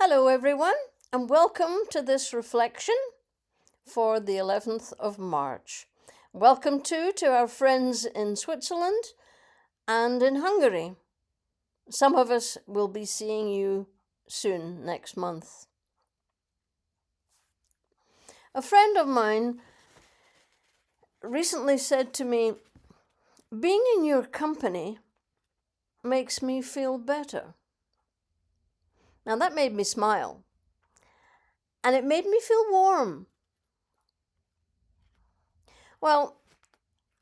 Hello everyone, and welcome to this reflection for the 11th of March. Welcome to our friends in Switzerland and in Hungary. Some of us will be seeing you soon next month. A friend of mine recently said to me, "Being in your company makes me feel better." Now that made me smile, and it made me feel warm. Well,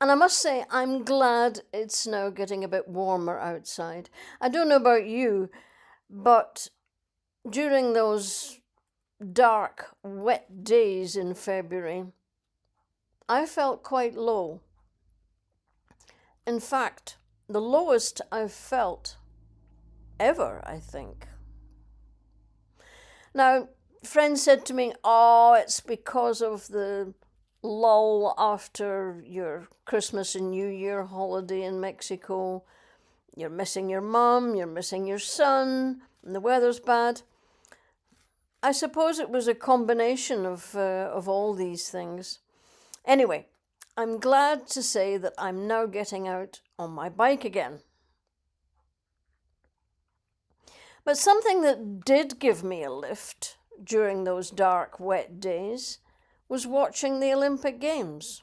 and I must say, I'm glad it's now getting a bit warmer outside. I don't know about you, but during those dark, wet days in February, I felt quite low. In fact, the lowest I've felt ever, I think. Now, friends said to me, "Oh, it's because of the lull after your Christmas and New Year holiday in Mexico. You're missing your mum, you're missing your son, and the weather's bad." I suppose it was a combination of all these things. Anyway, I'm glad to say that I'm now getting out on my bike again. But something that did give me a lift during those dark, wet days was watching the Olympic Games.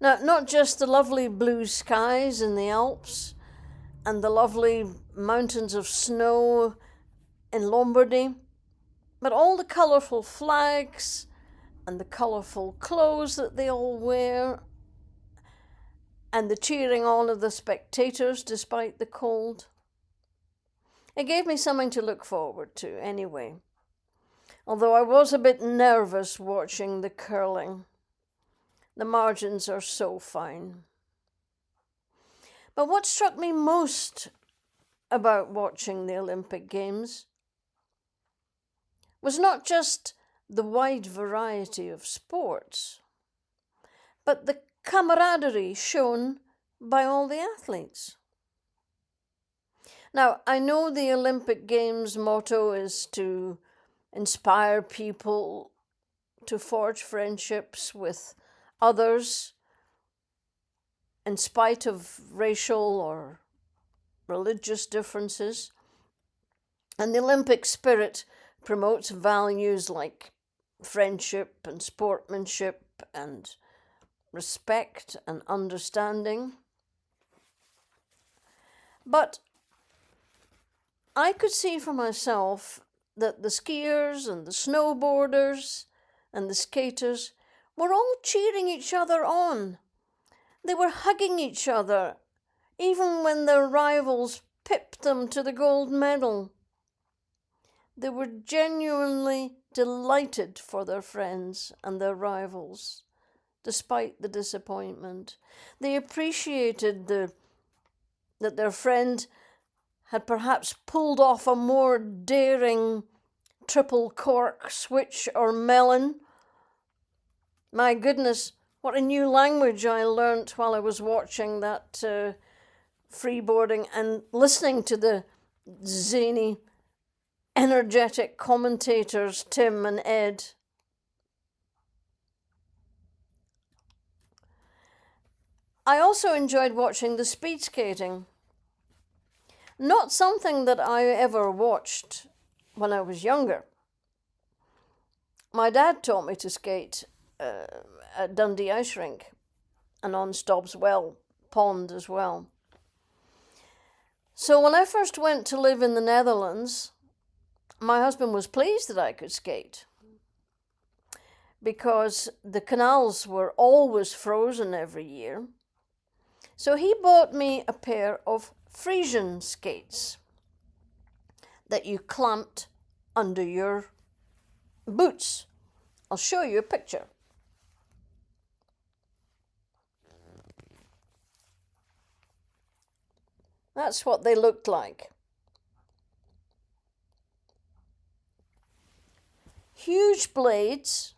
Now, not just the lovely blue skies in the Alps and the lovely mountains of snow in Lombardy, but all the colourful flags and the colourful clothes that they all wear and the cheering on of the spectators despite the cold. It gave me something to look forward to anyway, although I was a bit nervous watching the curling. The margins are so fine. But what struck me most about watching the Olympic Games was not just the wide variety of sports, but the camaraderie shown by all the athletes. Now, I know the Olympic Games motto is to inspire people to forge friendships with others in spite of racial or religious differences. And the Olympic spirit promotes values like friendship and sportsmanship and respect and understanding. But I could see for myself that the skiers and the snowboarders and the skaters were all cheering each other on. They were hugging each other, even when their rivals pipped them to the gold medal. They were genuinely delighted for their friends and their rivals, despite the disappointment. They appreciated that their friend had perhaps pulled off a more daring triple cork switch or melon. My goodness, what a new language I learnt while I was watching that freeboarding and listening to the zany, energetic commentators, Tim and Ed. I also enjoyed watching the speed skating. Not something that I ever watched when I was younger. My dad taught me to skate at Dundee Ice Rink and on Stobswell Pond as well. So when I first went to live in the Netherlands, my husband was pleased that I could skate because the canals were always frozen every year. So he bought me a pair of Frisian skates that you clamped under your boots. I'll show you a picture. That's what they looked like. Huge blades,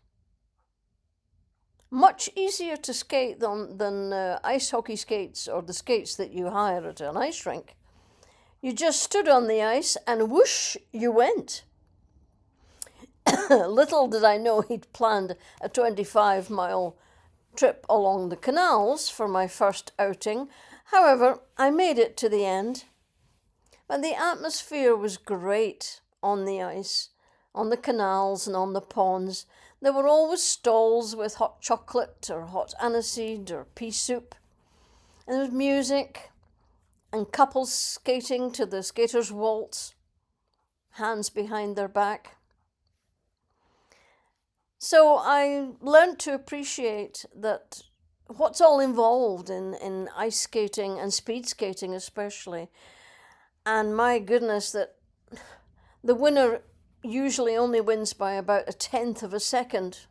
much easier to skate than ice hockey skates or the skates that you hire at an ice rink. You just stood on the ice and whoosh, you went. Little did I know he'd planned a 25-mile trip along the canals for my first outing. However, I made it to the end. But the atmosphere was great on the ice, on the canals and on the ponds. There were always stalls with hot chocolate or hot aniseed or pea soup. And there was music and couples skating to the skater's waltz, hands behind their back. So I learned to appreciate that what's all involved in ice skating and speed skating especially. And my goodness, that the winner usually only wins by about 1/10 of a second.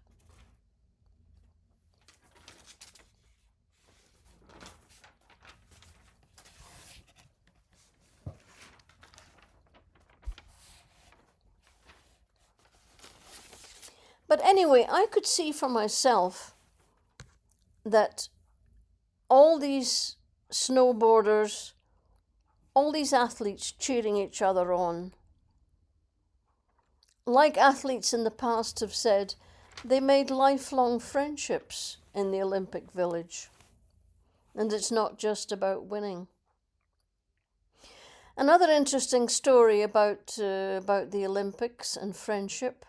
But anyway, I could see for myself that all these snowboarders, all these athletes cheering each other on, like athletes in the past have said, they made lifelong friendships in the Olympic Village. And it's not just about winning. Another interesting story about the Olympics and friendship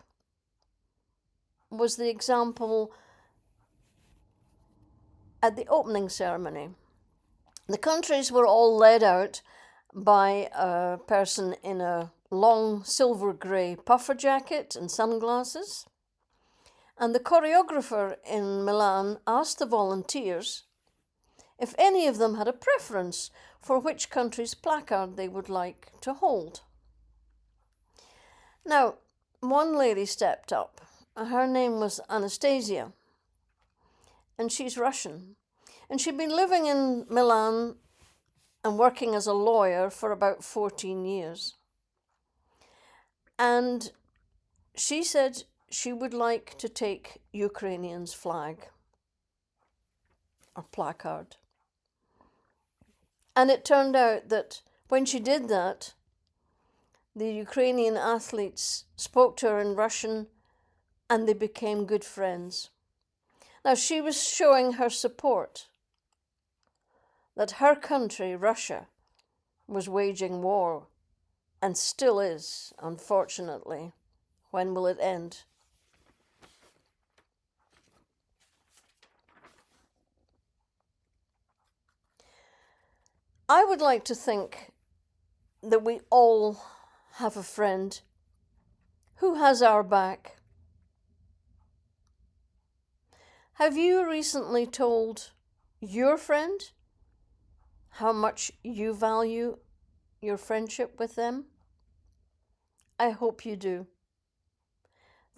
was the example at the opening ceremony. The countries were all led out by a person in a long silver grey puffer jacket and sunglasses. And the choreographer in Milan asked the volunteers if any of them had a preference for which country's placard they would like to hold. Now, one lady stepped up. Her name was Anastasia, and she's Russian. And she'd been living in Milan and working as a lawyer for about 14 years. And she said she would like to take Ukrainian's flag or placard. And it turned out that when she did that, the Ukrainian athletes spoke to her in Russian and they became good friends. Now, she was showing her support that her country, Russia, was waging war and still is, unfortunately. When will it end? I would like to think that we all have a friend who has our back. Have you recently told your friend how much you value your friendship with them? I hope you do.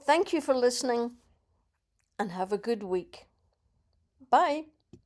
Thank you for listening and have a good week. Bye.